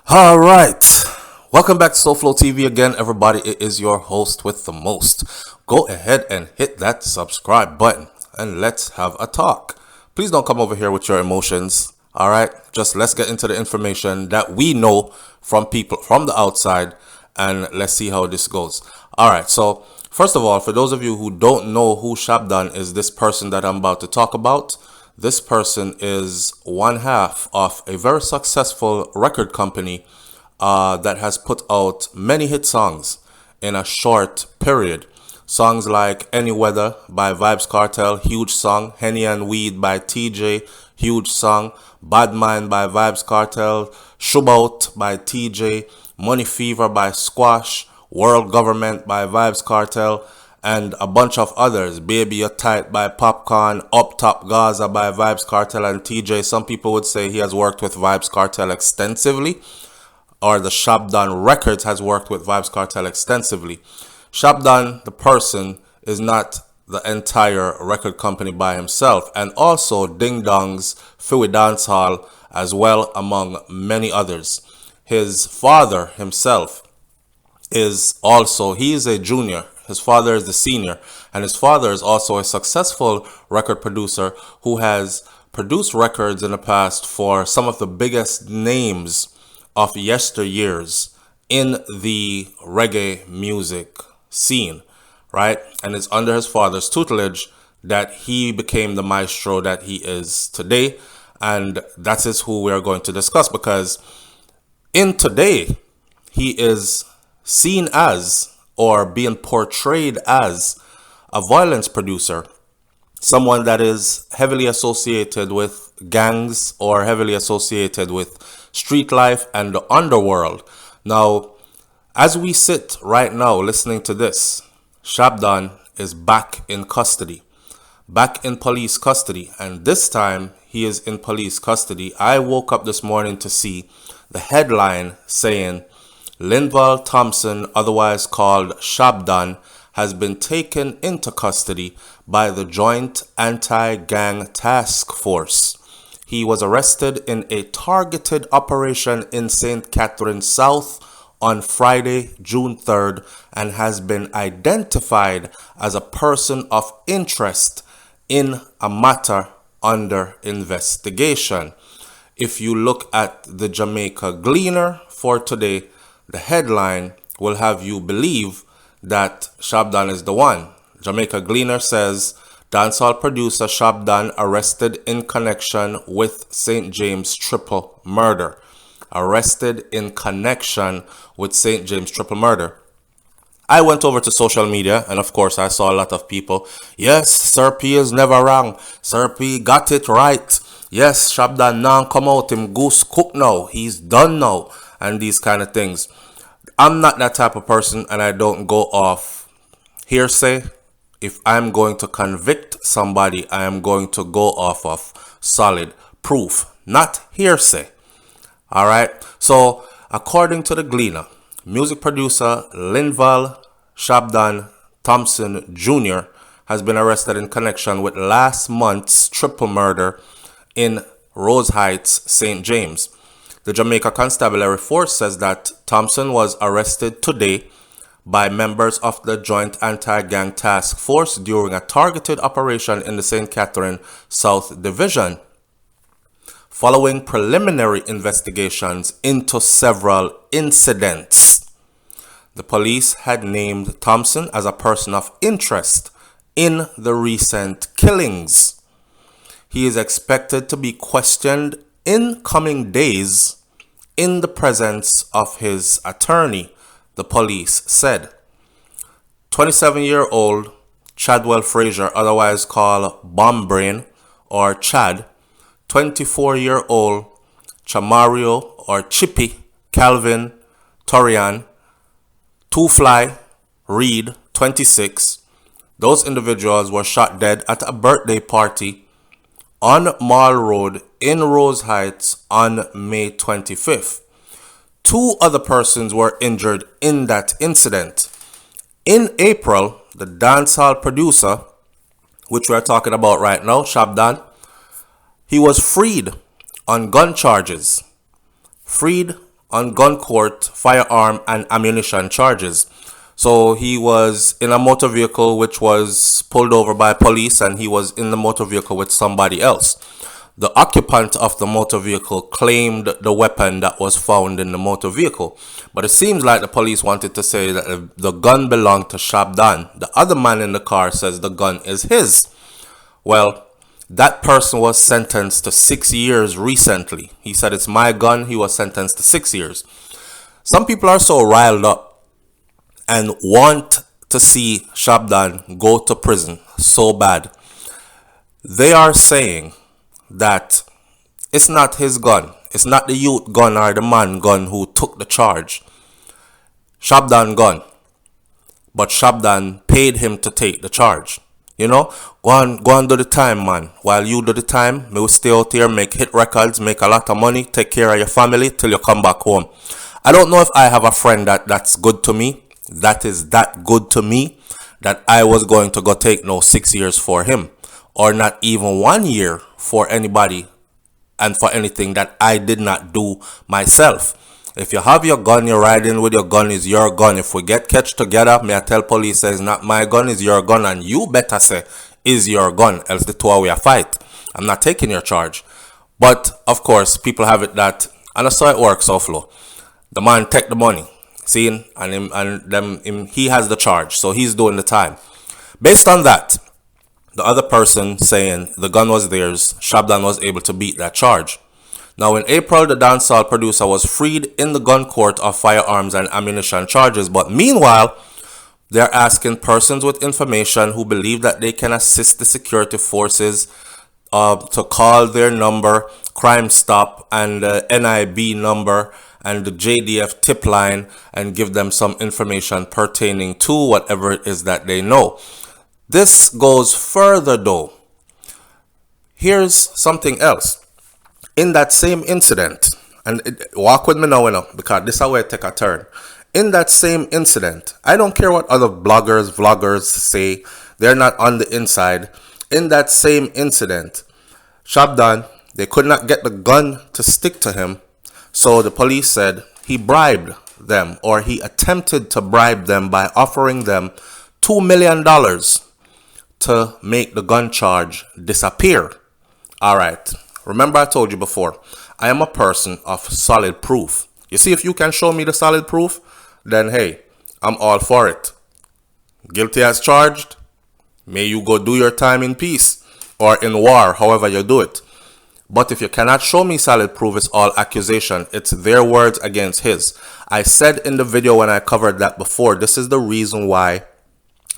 All right. Welcome back to SouFLoTV again, everybody. It is your host with the most. Go ahead and hit that subscribe button and let's have a talk. Please don't come over here with your emotions. All right. Just let's get into the information that we know from people from the outside and let's see how this goes. All right. So, first of all, for those of you who don't know who Shabdon is, this person that I'm about to talk about, this person is one half of a very successful record company that has put out many hit songs in a short period. Songs like Any Weather by Vybz Kartel, huge song. Henny and Weed by TJ, huge song. Bad Mind by Vybz Kartel. Shubout by TJ. Money Fever by Squash. World Government by Vybz Kartel, and a bunch of others. Baby You're Tight by Popcorn, Up Top Gaza by Vybz Kartel and TJ. Some people would say he has worked with Vybz Kartel extensively, or the Shabdon Records has worked with Vybz Kartel extensively. Shabdon, the person, is not the entire record company by himself, and also Ding Dong's Philly Dance Hall as well, among many others. His father himself is also, he is a junior. His father is the senior, and his father is also a successful record producer who has produced records in the past for some of the biggest names of yesteryears in the reggae music scene, right? And it's under his father's tutelage that he became the maestro that he is today, and that is who we are going to discuss, because in today, he is seen as, or being portrayed as, a violence producer, someone that is heavily associated with gangs or heavily associated with street life and the underworld. Now, as we sit right now listening to this, Shabdon is back in custody, back in police custody, and this time he is in police custody. I woke up this morning to see the headline saying, Linval Thompson, otherwise called Shabdon, has been taken into custody by the Joint Anti-Gang Task Force. He was arrested in a targeted operation in St. Catherine South on Friday, June 3rd, and has been identified as a person of interest in a matter under investigation. If you look at the Jamaica Gleaner for today, the headline will have you believe that Shabdon is the one. Jamaica Gleaner says, dancehall producer Shabdon arrested in connection with St. James triple murder. Arrested in connection with St. James triple murder. I went over to social media, and of course I saw a lot of people. Yes, Sir P is never wrong. Sir P got it right. Yes, Shabdon now come out, him goose cook now. He's done now. And these kind of things. I'm not that type of person, and I don't go off hearsay. If I'm going to convict somebody, I am going to go off of solid proof, not hearsay. All right. So, according to the Gleaner, music producer Linval Shabdon Thompson Jr. has been arrested in connection with last month's triple murder in Rose Heights, St. James. The Jamaica Constabulary Force says that Thompson was arrested today by members of the Joint Anti-Gang Task Force during a targeted operation in the St. Catherine South Division, following preliminary investigations into several incidents. The police had named Thompson as a person of interest in the recent killings. He is expected to be questioned in coming days in the presence of his attorney, the police said. 27-year-old Chadwell Frazier, otherwise called Bomb Brain or Chad, 24-year-old Chamario or Chippy Calvin Torian, Two Fly Reed, 26. Those individuals were shot dead at a birthday party on Mall Road in Rose Heights on May 25th. Two other persons were injured in that incident. In April, the dancehall producer, which we're talking about right now, Shabdon, he was freed on gun charges. Freed on gun court, firearm, and ammunition charges. So he was in a motor vehicle which was pulled over by police, and he was in the motor vehicle with somebody else. The occupant of the motor vehicle claimed the weapon that was found in the motor vehicle, but it seems like the police wanted to say that the gun belonged to Shabdon. The other man in the car says the gun is his. Well, that person was sentenced to 6 years recently. He said, it's my gun. He was sentenced to 6 years. Some people are so riled up and want to see Shabdon go to prison so bad. They are saying that it's not his gun. It's not the youth gun or the man gun who took the charge. Shabdon gun. But Shabdon paid him to take the charge. You know, go on do the time, man. While you do the time, me will stay out here, make hit records, make a lot of money, take care of your family till you come back home. I don't know if I have a friend that's good to me, that is that good to me, that I was going to go take no 6 years for him, or not even 1 year for anybody and for anything that I did not do myself. If you have your gun, you're riding with your gun, is your gun. If we get catch together, may I tell police says not my gun, is your gun, and you better say is your gun, else the two way a fight. I'm not taking your charge. But of course, people have it that, and that's how it works, SouFlo. The man take the money, seeing, and he has the charge, so he's doing the time. Based on that, the other person saying the gun was theirs, Shabdon was able to beat that charge. Now, in April, the dancehall producer was freed in the gun court of firearms and ammunition charges. But meanwhile, they're asking persons with information who believe that they can assist the security forces to call their number, Crime Stop, and the NIB number, and the JDF tip line, and give them some information pertaining to whatever it is that they know. This goes further, though. Here's something else. In that same incident, and walk with me now, because this is how I take a turn. In that same incident, I don't care what other bloggers, vloggers say, they're not on the inside. In that same incident, Shabdon, they could not get the gun to stick to him, so the police said he bribed them, or he attempted to bribe them by offering them $2 million to make the gun charge disappear. All right. Remember, I told you before, I am a person of solid proof. You see, if you can show me the solid proof, then hey, I'm all for it. Guilty as charged, may you go do your time in peace or in war, however you do it. But if you cannot show me solid proof, it's all accusation. It's their words against his. I said in the video when I covered that before, this is the reason why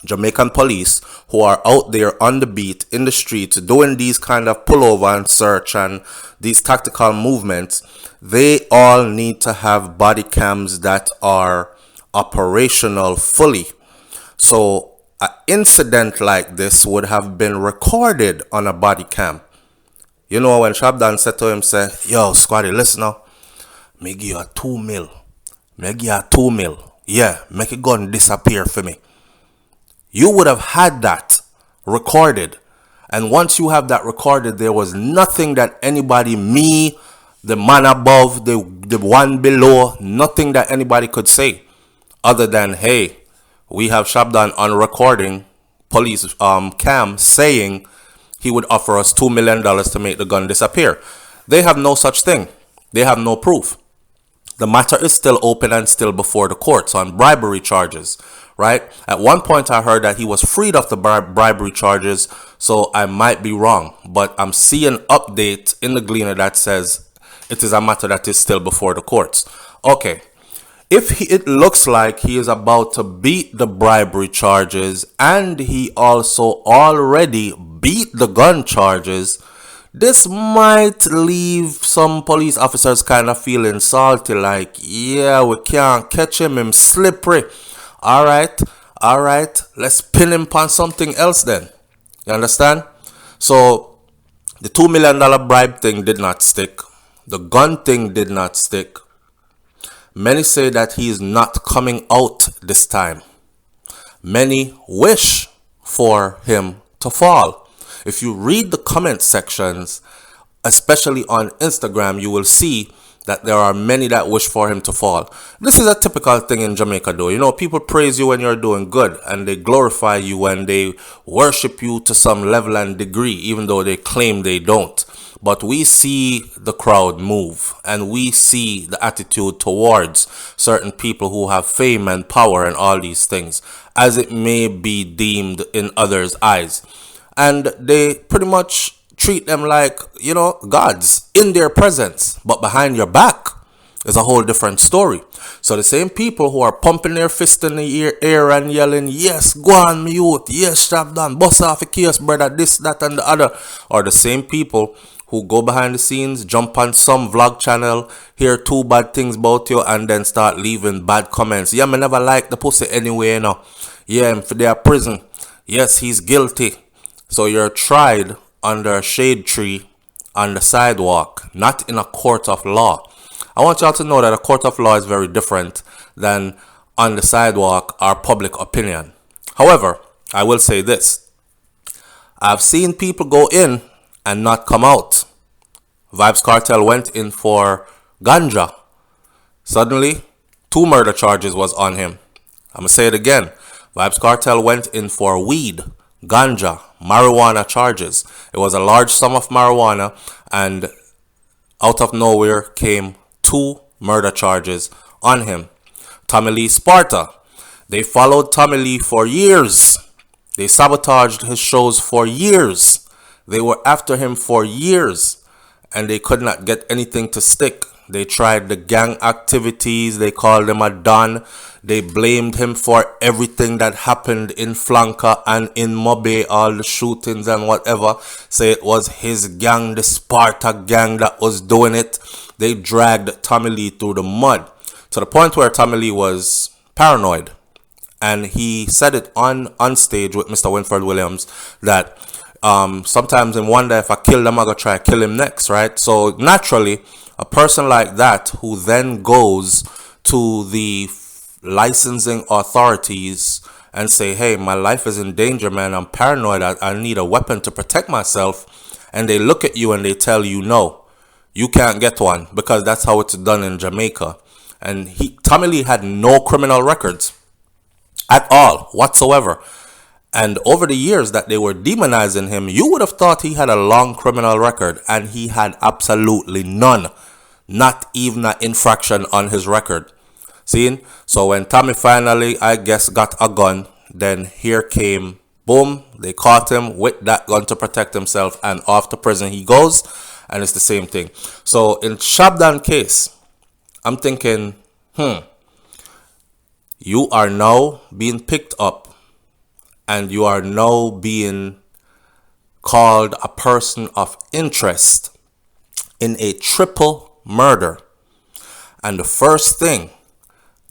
Jamaican police who are out there on the beat in the streets doing these kind of pullover and search and these tactical movements, they all need to have body cams that are operational fully. So an incident like this would have been recorded on a body cam. You know, when Shabdon said to him, say, yo, squaddy, listen now, me give you a 2 mil. Me give you a 2 mil. Yeah, make a gun disappear for me. You would have had that recorded. And once you have that recorded, there was nothing that anybody, me, the man above, the one below, nothing that anybody could say other than, hey, we have Shabdon on recording, police cam, saying he would offer us $2 million to make the gun disappear. They have no such thing. They have no proof. The matter is still open and still before the courts on bribery charges. Right? At one point, I heard that he was freed of the bribery charges, so I might be wrong. But I'm seeing update in the Gleaner that says it is a matter that is still before the courts. Okay. If it looks like he is about to beat the bribery charges and he also already beat the gun charges, this might leave some police officers kind of feeling salty, like, yeah, we can't catch him, him slippery. All right, let's pin him on something else then. You understand? So the $2 million bribe thing did not stick. The gun thing did not stick. Many say that he is not coming out this time. Many wish for him to fall. If you read the comment sections, especially on Instagram, you will see that there are many that wish for him to fall. This is a typical thing in Jamaica, though. You know, people praise you when you're doing good, and they glorify you when they worship you to some level and degree, even though they claim they don't. But we see the crowd move, and we see the attitude towards certain people who have fame and power and all these things, as it may be deemed in others' eyes. And they pretty much treat them like, you know, gods in their presence, but behind your back is a whole different story. So the same people who are pumping their fist in the air and yelling, yes, go on, me youth, yes, Shabdon, bust off a case, brother, this, that, and the other, are the same people who go behind the scenes, jump on some vlog channel, hear two bad things about you, and then start leaving bad comments. Yeah, me never like the pussy anyway, you know. Yeah, for their prison. Yes, he's guilty. So you're tried under a shade tree on the sidewalk, not in a court of law. I want y'all to know that a court of law is very different than on the sidewalk or public opinion. However, I will say this. I've seen people go in and not come out. Vybz Kartel went in for ganja. Suddenly, 2 murder charges was on him. I'm going to say it again. Vybz Kartel went in for weed, ganja, marijuana charges. It was a large sum of marijuana, and out of nowhere came 2 murder charges on him. Tommy Lee Sparta. They followed Tommy Lee for years. They sabotaged his shows for years. They were after him for years, and they could not get anything to stick. They tried the gang activities. They called him a Don. They blamed him for everything that happened in Flanker and in Mobe, all the shootings and whatever. Say it was his gang, the Sparta gang, that was doing it. They dragged Tommy Lee through the mud to the point where Tommy Lee was paranoid. And he said it on stage with Mr. Winford Williams that sometimes him wonder if I kill him, I'm going to try to kill him next, right? So naturally, a person like that who then goes to the licensing authorities and say, hey, my life is in danger, man. I'm paranoid. I need a weapon to protect myself. And they look at you and they tell you, no, you can't get one, because that's how it's done in Jamaica. And Tommy Lee had no criminal records at all whatsoever. And over the years that they were demonizing him, you would have thought he had a long criminal record, and he had absolutely none. Not even an infraction on his record. See? So when Tommy finally, I guess, got a gun, then here came, boom, they caught him with that gun to protect himself, and off to prison he goes, and it's the same thing. So in Shabdon case, I'm thinking, you are now being picked up, and you are now being called a person of interest in a triple murder. And the first thing,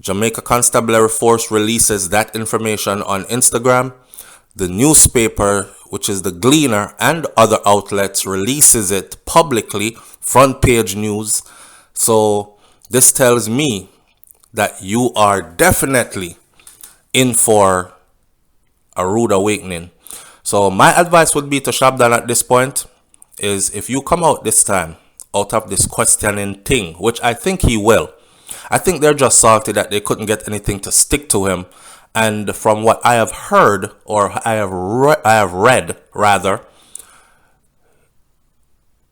Jamaica Constabulary Force releases that information on Instagram. The newspaper, which is the Gleaner, and other outlets releases it publicly, front page news. So this tells me that you are definitely in for a rude awakening. So my advice would be to Shabdon at this point is, if you come out this time out of this questioning thing, which I think he will. I think they're just salty that they couldn't get anything to stick to him. And from what I have heard, or I have read rather,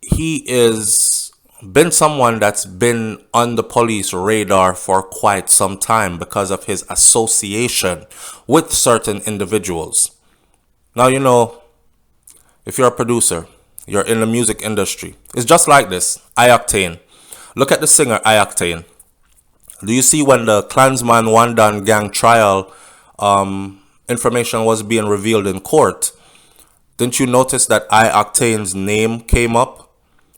he is been someone that's been on the police radar for quite some time because of his association with certain individuals. Now, you know, if you're a producer, you're in the music industry, it's just like this. I-Octane. Look at the singer I-Octane. Do you see when the Klansman One Don gang trial information was being revealed in court? Didn't you notice that I-Octane's name came up?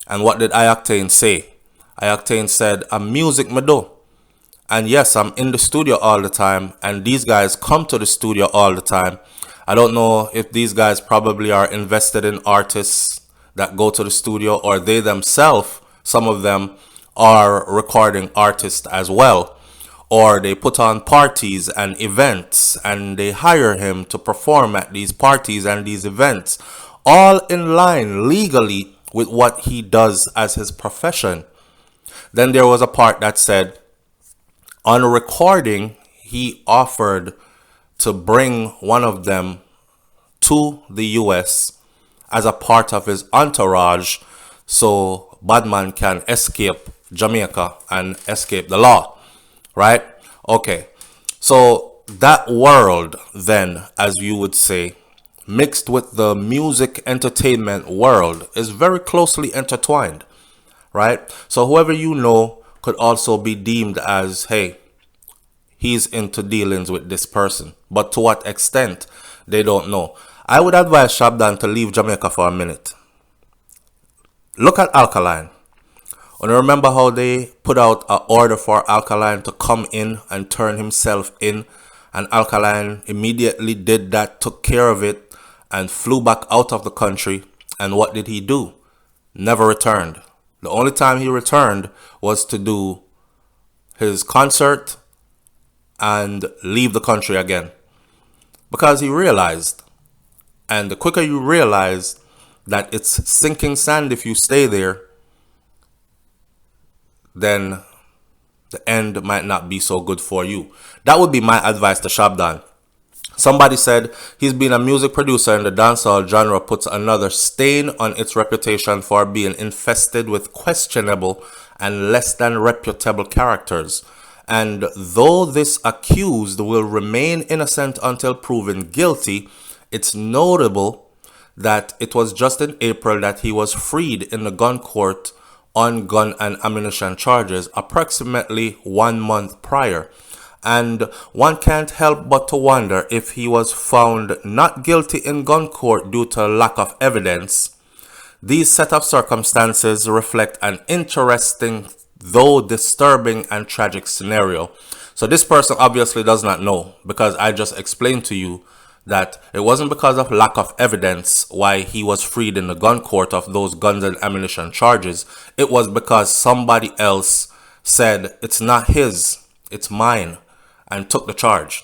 And what did I-Octane say? I-Octane said, I'm music me do. And yes, I'm in the studio all the time, and these guys come to the studio all the time. I don't know if these guys probably are invested in artists that go to the studio, or they themselves, some of them, are recording artists as well. Or they put on parties and events, and they hire him to perform at these parties and these events, all in line legally with what he does as his profession. Then there was a part that said, on recording, he offered to bring one of them to the US as a part of his entourage so Badman can escape Jamaica and escape the law, right? Okay, so that world then, as you would say, mixed with the music entertainment world is very closely intertwined, right? So whoever you know could also be deemed as, hey, he's into dealings with this person. But to what extent, they don't know. I would advise Shabdon to leave Jamaica for a minute. Look at Alkaline. And remember how they put out an order for Alkaline to come in and turn himself in, and Alkaline immediately did that, took care of it, and flew back out of the country. And what did he do? Never returned. The only time he returned was to do his concert and leave the country again. Because he realized, and the quicker you realize that it's sinking sand if you stay there, then the end might not be so good for you. That would be my advice to Shabdon. Somebody said he's been a music producer in the dancehall genre, puts another stain on its reputation for being infested with questionable and less than reputable characters. And though this accused will remain innocent until proven guilty, it's notable that it was just in April that he was freed in the gun court on gun and ammunition charges approximately 1 month prior. And one can't help but to wonder if he was found not guilty in gun court due to lack of evidence. These set of circumstances reflect an interesting, though disturbing and tragic scenario. So this person obviously does not know, because I just explained to you that it wasn't because of lack of evidence why he was freed in the gun court of those guns and ammunition charges. It was because somebody else said, it's not his, it's mine, and took the charge,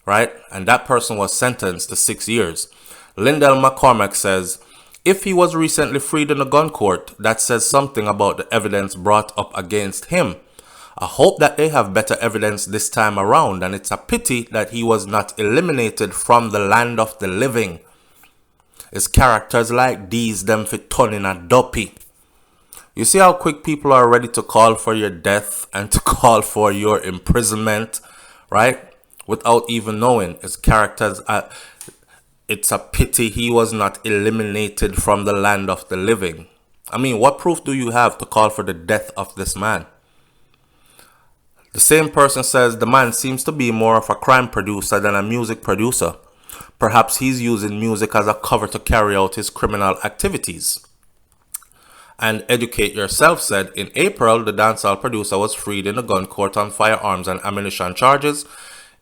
right? And that person was sentenced to 6 years. Lindell McCormack says, if he was recently freed in the gun court, that says something about the evidence brought up against him. I hope that they have better evidence this time around, and it's a pity that he was not eliminated from the land of the living. It's characters like these them fit turn in a duppy. You see how quick people are ready to call for your death and to call for your imprisonment, right? Without even knowing. It's characters. It's a pity he was not eliminated from the land of the living. I mean, what proof do you have to call for the death of this man? The same person says the man seems to be more of a crime producer than a music producer. Perhaps he's using music as a cover to carry out his criminal activities. And Educate Yourself said, in April, the dancehall producer was freed in a gun court on firearms and ammunition charges.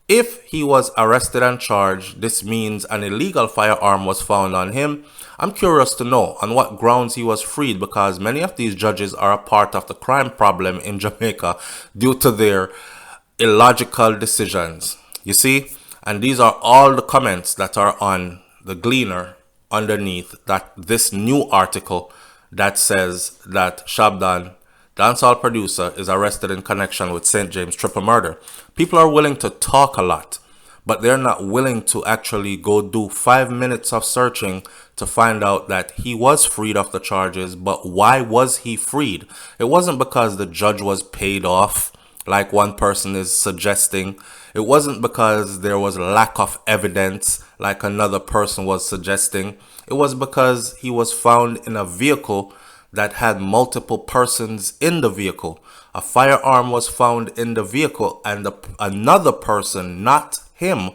If he was arrested and charged, this means an illegal firearm was found on him. I'm curious to know on what grounds he was freed, because many of these judges are a part of the crime problem in Jamaica due to their illogical decisions. You see? And these are all the comments that are on the Gleaner underneath that this new article that says that Shabdon, dancehall producer, is arrested in connection with St. James triple murder. People are willing to talk a lot, but they're not willing to actually go do 5 minutes of searching to find out that he was freed of the charges. But why was he freed? It wasn't because the judge was paid off, like one person is suggesting. It wasn't because there was lack of evidence, like another person was suggesting. It was because he was found in a vehicle that had multiple persons in the vehicle. A firearm was found in the vehicle, and another person, not him,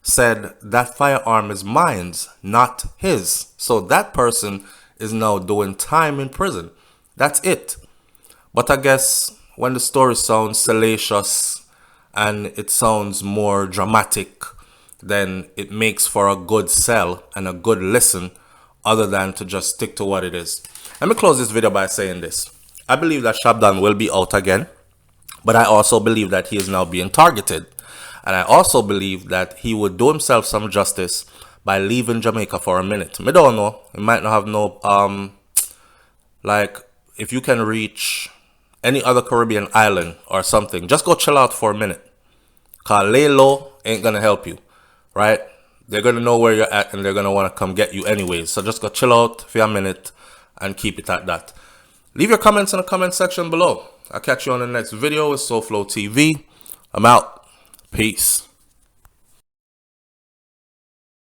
said that firearm is mine, not his. So that person is now doing time in prison. That's it. But I guess when the story sounds salacious and it sounds more dramatic, then it makes for a good sell and a good listen, other than to just stick to what it is. Let me close this video by saying this. I believe that Shabdon will be out again, but I also believe that he is now being targeted. And I also believe that he would do himself some justice by leaving Jamaica for a minute. I don't know. He might not have no, like, if you can reach any other Caribbean island or something, just go chill out for a minute. Cause lay low ain't gonna help you, right? They're gonna know where you're at and they're gonna want to come get you anyways. So just go chill out for a minute and keep it at that. Leave your comments in the comment section below. I'll catch you on the next video with SouFLoTV. I'm out. Peace.